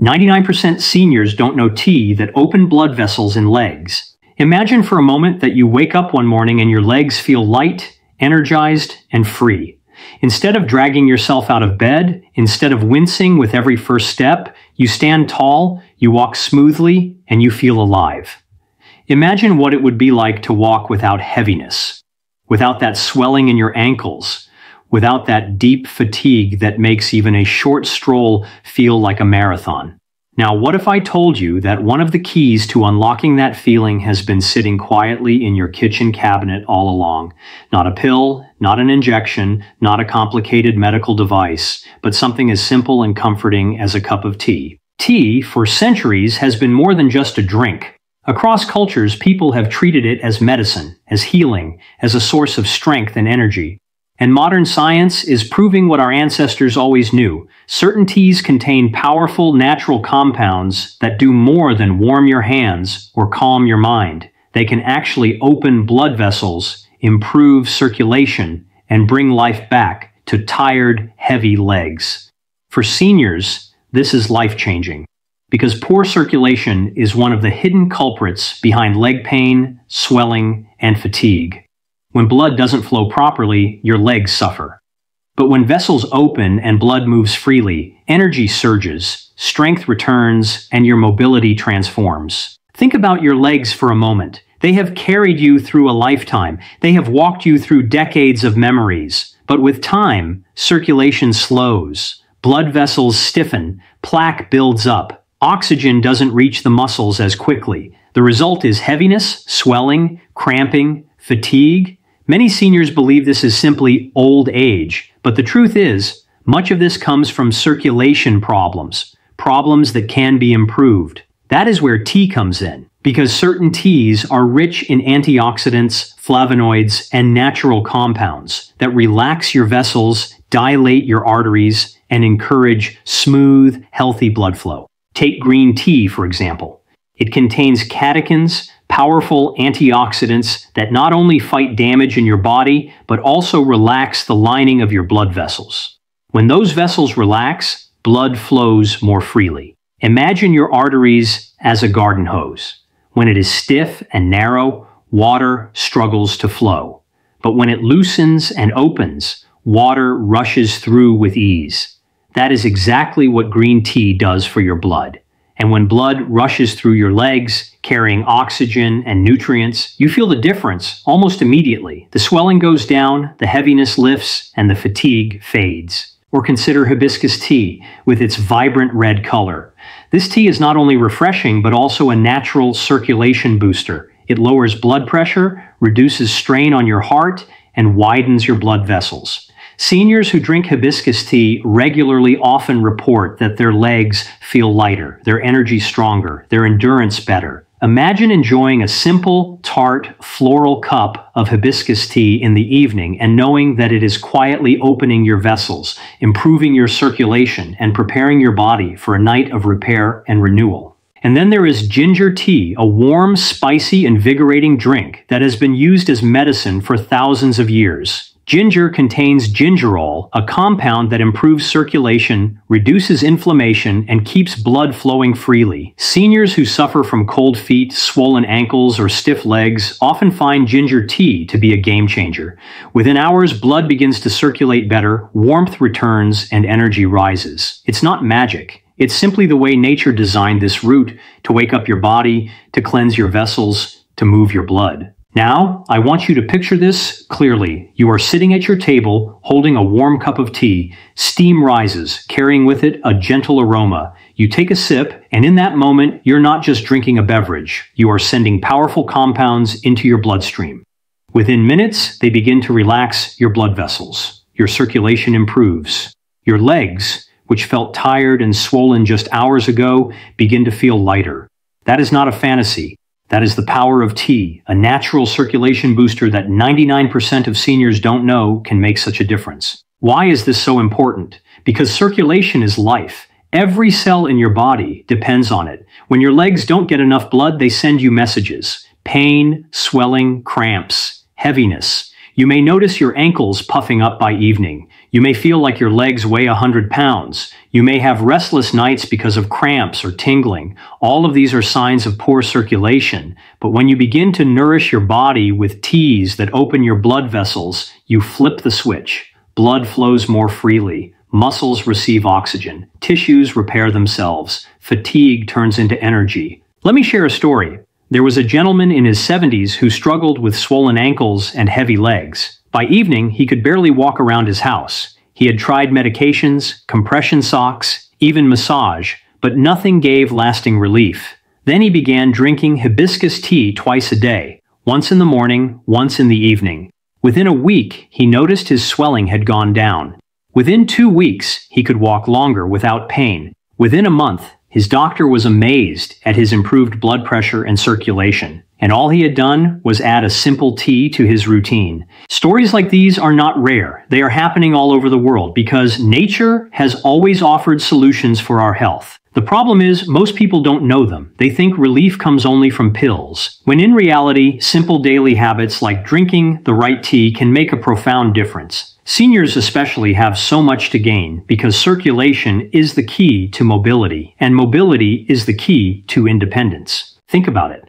99% seniors don't know tea that open blood vessels in legs. Imagine for a moment that you wake up one morning and your legs feel light, energized, and free. Instead of dragging yourself out of bed, instead of wincing with every first step, you stand tall, you walk smoothly, and you feel alive. Imagine what it would be like to walk without heaviness, without that swelling in your ankles, without that deep fatigue that makes even a short stroll feel like a marathon. Now, what if I told you that one of the keys to unlocking that feeling has been sitting quietly in your kitchen cabinet all along? Not a pill, not an injection, not a complicated medical device, but something as simple and comforting as a cup of tea. Tea, for centuries, has been more than just a drink. Across cultures, people have treated it as medicine, as healing, as a source of strength and energy. And modern science is proving what our ancestors always knew. Certain teas contain powerful natural compounds that do more than warm your hands or calm your mind. They can actually open blood vessels, improve circulation, and bring life back to tired, heavy legs. For seniors, this is life-changing, because poor circulation is one of the hidden culprits behind leg pain, swelling, and fatigue. When blood doesn't flow properly, your legs suffer. But when vessels open and blood moves freely, energy surges, strength returns, and your mobility transforms. Think about your legs for a moment. They have carried you through a lifetime. They have walked you through decades of memories. But with time, circulation slows. Blood vessels stiffen. Plaque builds up. Oxygen doesn't reach the muscles as quickly. The result is heaviness, swelling, cramping, fatigue. Many seniors believe this is simply old age, but the truth is, much of this comes from circulation problems that can be improved. That is where tea comes in, because certain teas are rich in antioxidants, flavonoids, and natural compounds that relax your vessels, dilate your arteries, and encourage smooth, healthy blood flow. Take green tea, for example. It contains catechins, powerful antioxidants that not only fight damage in your body, but also relax the lining of your blood vessels. When those vessels relax, blood flows more freely. Imagine your arteries as a garden hose. When it is stiff and narrow, water struggles to flow. But when it loosens and opens, water rushes through with ease. That is exactly what green tea does for your blood. And when blood rushes through your legs, carrying oxygen and nutrients, you feel the difference almost immediately. The swelling goes down, the heaviness lifts, and the fatigue fades. Or consider hibiscus tea with its vibrant red color. This tea is not only refreshing, but also a natural circulation booster. It lowers blood pressure, reduces strain on your heart, and widens your blood vessels. Seniors who drink hibiscus tea regularly often report that their legs feel lighter, their energy stronger, their endurance better. Imagine enjoying a simple, tart, floral cup of hibiscus tea in the evening and knowing that it is quietly opening your vessels, improving your circulation, and preparing your body for a night of repair and renewal. And then there is ginger tea, a warm, spicy, invigorating drink that has been used as medicine for thousands of years. Ginger contains gingerol, a compound that improves circulation, reduces inflammation, and keeps blood flowing freely. Seniors who suffer from cold feet, swollen ankles, or stiff legs often find ginger tea to be a game changer. Within hours, blood begins to circulate better, warmth returns, and energy rises. It's not magic. It's simply the way nature designed this root to wake up your body, to cleanse your vessels, to move your blood. Now, I want you to picture this clearly. You are sitting at your table, holding a warm cup of tea. Steam rises, carrying with it a gentle aroma. You take a sip, and in that moment, you're not just drinking a beverage. You are sending powerful compounds into your bloodstream. Within minutes, they begin to relax your blood vessels. Your circulation improves. Your legs, which felt tired and swollen just hours ago, begin to feel lighter. That is not a fantasy. That is the power of tea, a natural circulation booster that 99% of seniors don't know can make such a difference. Why is this so important? Because circulation is life. Every cell in your body depends on it. When your legs don't get enough blood, they send you messages. Pain, swelling, cramps, heaviness. You may notice your ankles puffing up by evening, You may feel like your legs weigh 100 pounds. You may have restless nights because of cramps or tingling. All of these are signs of poor circulation. But when you begin to nourish your body with teas that open your blood vessels, you flip the switch. Blood flows more freely. Muscles receive oxygen. Tissues repair themselves. Fatigue turns into energy. Let me share a story. There was a gentleman in his 70s who struggled with swollen ankles and heavy legs. By evening, he could barely walk around his house. He had tried medications, compression socks, even massage, but nothing gave lasting relief. Then he began drinking hibiscus tea twice a day, once in the morning, once in the evening. Within a week, he noticed his swelling had gone down. Within 2 weeks, he could walk longer without pain. Within a month, his doctor was amazed at his improved blood pressure and circulation. And all he had done was add a simple tea to his routine. Stories like these are not rare. They are happening all over the world because nature has always offered solutions for our health. The problem is, most people don't know them. They think relief comes only from pills, when in reality, simple daily habits like drinking the right tea can make a profound difference. Seniors especially have so much to gain because circulation is the key to mobility, and mobility is the key to independence. Think about it.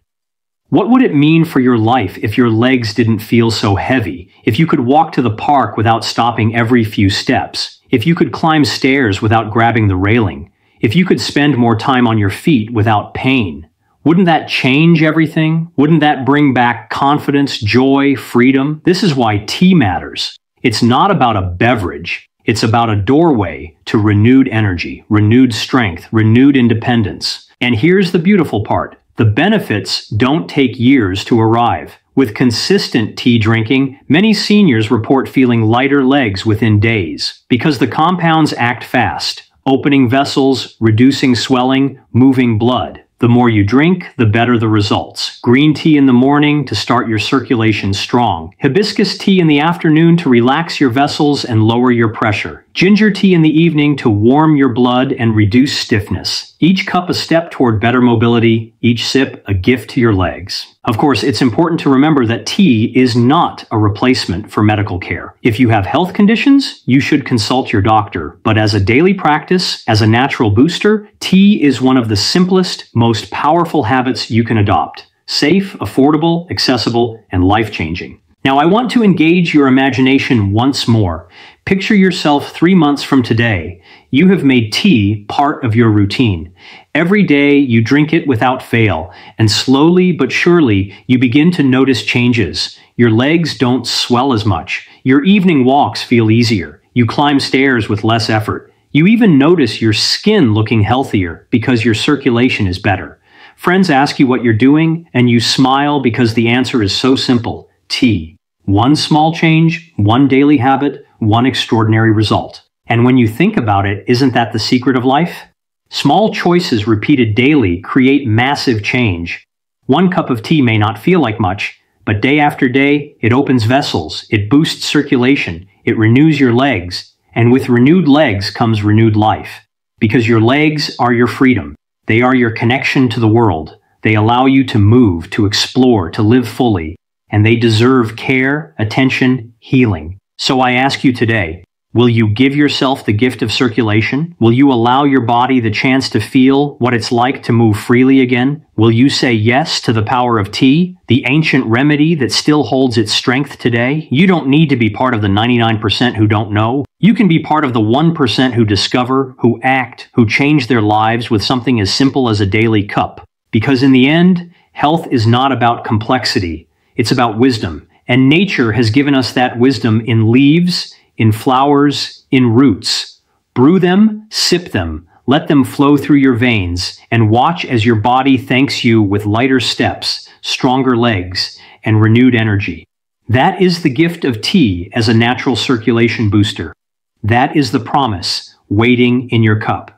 What would it mean for your life if your legs didn't feel so heavy? If you could walk to the park without stopping every few steps? If you could climb stairs without grabbing the railing? If you could spend more time on your feet without pain? Wouldn't that change everything? Wouldn't that bring back confidence, joy, freedom? This is why tea matters. It's not about a beverage. It's about a doorway to renewed energy, renewed strength, renewed independence. And here's the beautiful part. The benefits don't take years to arrive. With consistent tea drinking, many seniors report feeling lighter legs within days because the compounds act fast, opening vessels, reducing swelling, moving blood. The more you drink, the better the results. Green tea in the morning to start your circulation strong. Hibiscus tea in the afternoon to relax your vessels and lower your pressure. Ginger tea in the evening to warm your blood and reduce stiffness. Each cup a step toward better mobility, each sip a gift to your legs. Of course, it's important to remember that tea is not a replacement for medical care. If you have health conditions, you should consult your doctor. But as a daily practice, as a natural booster, tea is one of the simplest, most powerful habits you can adopt. Safe, affordable, accessible, and life-changing. Now, I want to engage your imagination once more. Picture yourself 3 months from today. You have made tea part of your routine. Every day you drink it without fail, and slowly but surely you begin to notice changes. Your legs don't swell as much. Your evening walks feel easier. You climb stairs with less effort. You even notice your skin looking healthier because your circulation is better. Friends ask you what you're doing, and you smile because the answer is so simple. Tea. One small change, one daily habit, one extraordinary result. And when you think about it, isn't that the secret of life? Small choices repeated daily create massive change. One cup of tea may not feel like much, but day after day, it opens vessels, it boosts circulation, it renews your legs, and with renewed legs comes renewed life. Because your legs are your freedom. They are your connection to the world. They allow you to move, to explore, to live fully. And they deserve care, attention, healing. So I ask you today, will you give yourself the gift of circulation? Will you allow your body the chance to feel what it's like to move freely again? Will you say yes to the power of tea, the ancient remedy that still holds its strength today? You don't need to be part of the 99% who don't know. You can be part of the 1% who discover, who act, who change their lives with something as simple as a daily cup. Because in the end, health is not about complexity. It's about wisdom, and nature has given us that wisdom in leaves, in flowers, in roots. Brew them, sip them, let them flow through your veins, and watch as your body thanks you with lighter steps, stronger legs, and renewed energy. That is the gift of tea as a natural circulation booster. That is the promise waiting in your cup.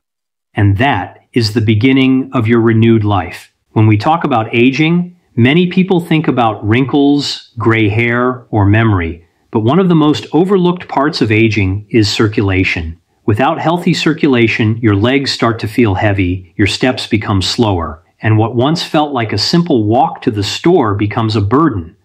And that is the beginning of your renewed life. When we talk about aging, many people think about wrinkles, gray hair, or memory, but one of the most overlooked parts of aging is circulation. Without healthy circulation, your legs start to feel heavy, your steps become slower, and what once felt like a simple walk to the store becomes a burden.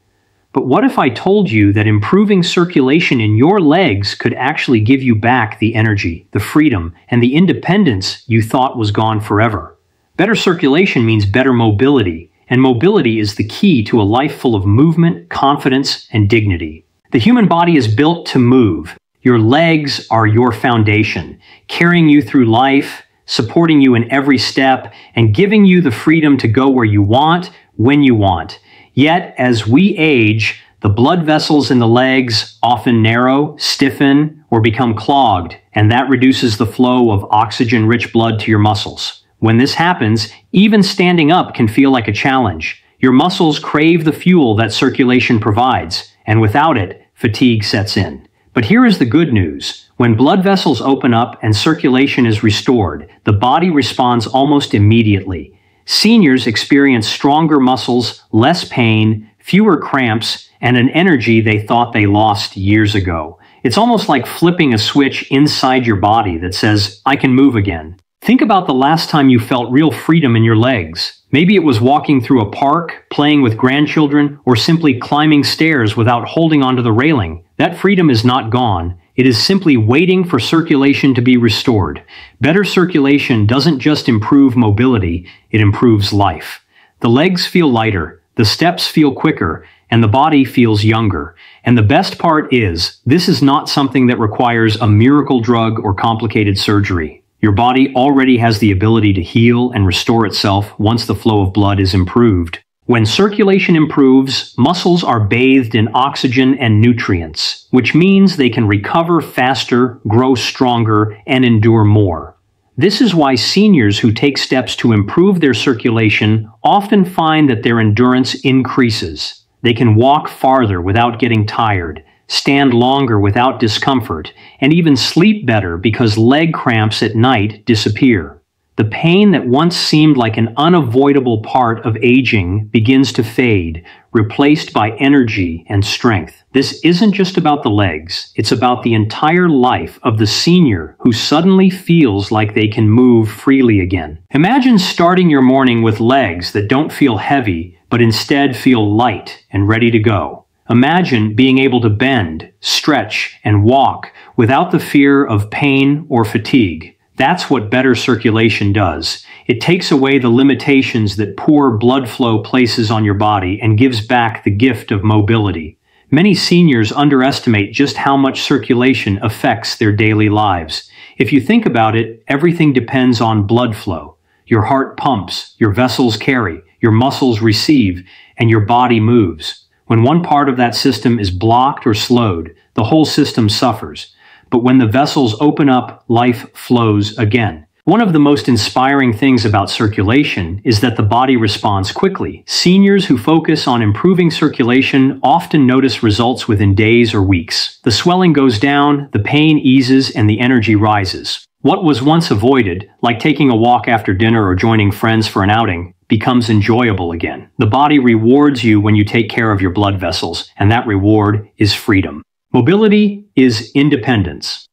But what if I told you that improving circulation in your legs could actually give you back the energy, the freedom, and the independence you thought was gone forever? Better circulation means better mobility, and mobility is the key to a life full of movement, confidence, and dignity. The human body is built to move. Your legs are your foundation, carrying you through life, supporting you in every step, and giving you the freedom to go where you want, when you want. Yet, as we age, the blood vessels in the legs often narrow, stiffen, or become clogged, and that reduces the flow of oxygen-rich blood to your muscles. When this happens, even standing up can feel like a challenge. Your muscles crave the fuel that circulation provides, and without it, fatigue sets in. But here is the good news. When blood vessels open up and circulation is restored, the body responds almost immediately. Seniors experience stronger muscles, less pain, fewer cramps, and an energy they thought they lost years ago. It's almost like flipping a switch inside your body that says, "I can move again." Think about the last time you felt real freedom in your legs. Maybe it was walking through a park, playing with grandchildren, or simply climbing stairs without holding onto the railing. That freedom is not gone. It is simply waiting for circulation to be restored. Better circulation doesn't just improve mobility, it improves life. The legs feel lighter, the steps feel quicker, and the body feels younger. And the best part is, this is not something that requires a miracle drug or complicated surgery. Your body already has the ability to heal and restore itself once the flow of blood is improved. When circulation improves, muscles are bathed in oxygen and nutrients, which means they can recover faster, grow stronger, and endure more. This is why seniors who take steps to improve their circulation often find that their endurance increases. They can walk farther without getting tired, stand longer without discomfort, and even sleep better because leg cramps at night disappear. The pain that once seemed like an unavoidable part of aging begins to fade, replaced by energy and strength. This isn't just about the legs, it's about the entire life of the senior who suddenly feels like they can move freely again. Imagine starting your morning with legs that don't feel heavy, but instead feel light and ready to go. Imagine being able to bend, stretch, and walk without the fear of pain or fatigue. That's what better circulation does. It takes away the limitations that poor blood flow places on your body and gives back the gift of mobility. Many seniors underestimate just how much circulation affects their daily lives. If you think about it, everything depends on blood flow. Your heart pumps, your vessels carry, your muscles receive, and your body moves. When one part of that system is blocked or slowed, the whole system suffers. But when the vessels open up, life flows again. One of the most inspiring things about circulation is that the body responds quickly. Seniors who focus on improving circulation often notice results within days or weeks. The swelling goes down, the pain eases, and the energy rises. What was once avoided, like taking a walk after dinner or joining friends for an outing, becomes enjoyable again. The body rewards you when you take care of your blood vessels, and that reward is freedom. Mobility is independence.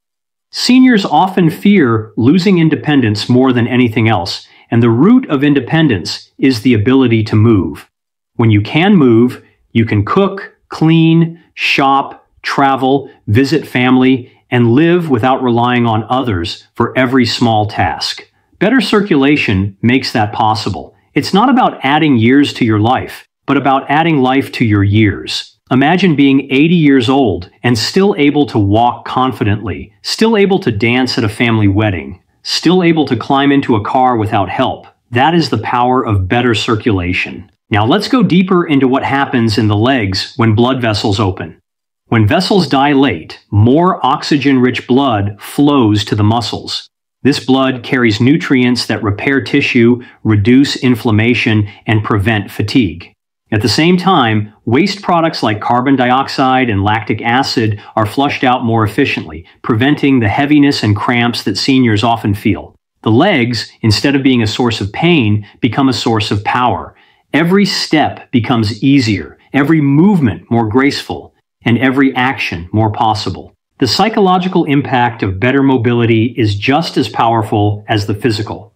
Seniors often fear losing independence more than anything else, and the root of independence is the ability to move. When you can move, you can cook, clean, shop, travel, visit family, and live without relying on others for every small task. Better circulation makes that possible. It's not about adding years to your life, but about adding life to your years. Imagine being 80 years old and still able to walk confidently, still able to dance at a family wedding, still able to climb into a car without help. That is the power of better circulation. Now let's go deeper into what happens in the legs when blood vessels open. When vessels dilate, more oxygen-rich blood flows to the muscles. This blood carries nutrients that repair tissue, reduce inflammation, and prevent fatigue. At the same time, waste products like carbon dioxide and lactic acid are flushed out more efficiently, preventing the heaviness and cramps that seniors often feel. The legs, instead of being a source of pain, become a source of power. Every step becomes easier, every movement more graceful, and every action more possible. The psychological impact of better mobility is just as powerful as the physical.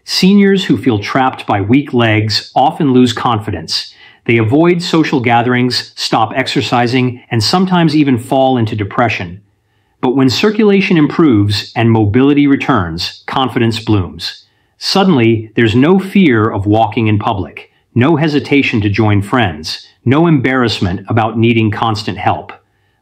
Seniors who feel trapped by weak legs often lose confidence. They avoid social gatherings, stop exercising, and sometimes even fall into depression. But when circulation improves and mobility returns, confidence blooms. Suddenly, there's no fear of walking in public, no hesitation to join friends, no embarrassment about needing constant help.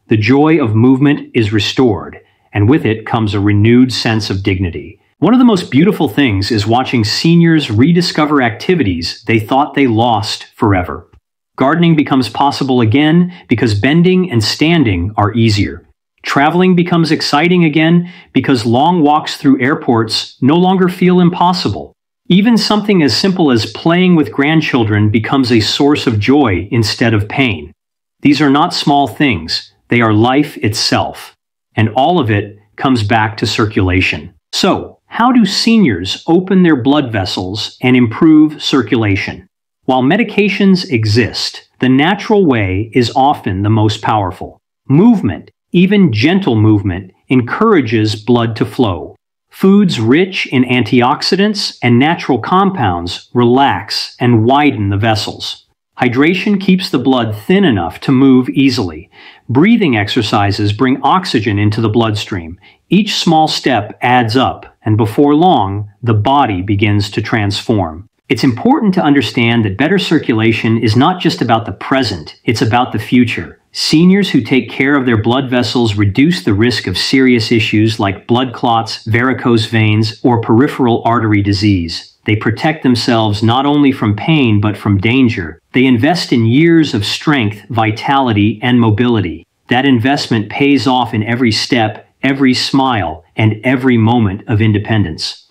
The joy of movement is restored, and with it comes a renewed sense of dignity. One of the most beautiful things is watching seniors rediscover activities they thought they lost forever. Gardening becomes possible again because bending and standing are easier. Traveling becomes exciting again because long walks through airports no longer feel impossible. Even something as simple as playing with grandchildren becomes a source of joy instead of pain. These are not small things, they are life itself. And all of it comes back to circulation. So, how do seniors open their blood vessels and improve circulation? While medications exist, the natural way is often the most powerful. Movement, even gentle movement, encourages blood to flow. Foods rich in antioxidants and natural compounds relax and widen the vessels. Hydration keeps the blood thin enough to move easily. Breathing exercises bring oxygen into the bloodstream. Each small step adds up, and before long, the body begins to transform. It's important to understand that better circulation is not just about the present, it's about the future. Seniors who take care of their blood vessels reduce the risk of serious issues like blood clots, varicose veins, or peripheral artery disease. They protect themselves not only from pain but from danger. They invest in years of strength, vitality, and mobility. That investment pays off in every step, every smile, and every moment of independence.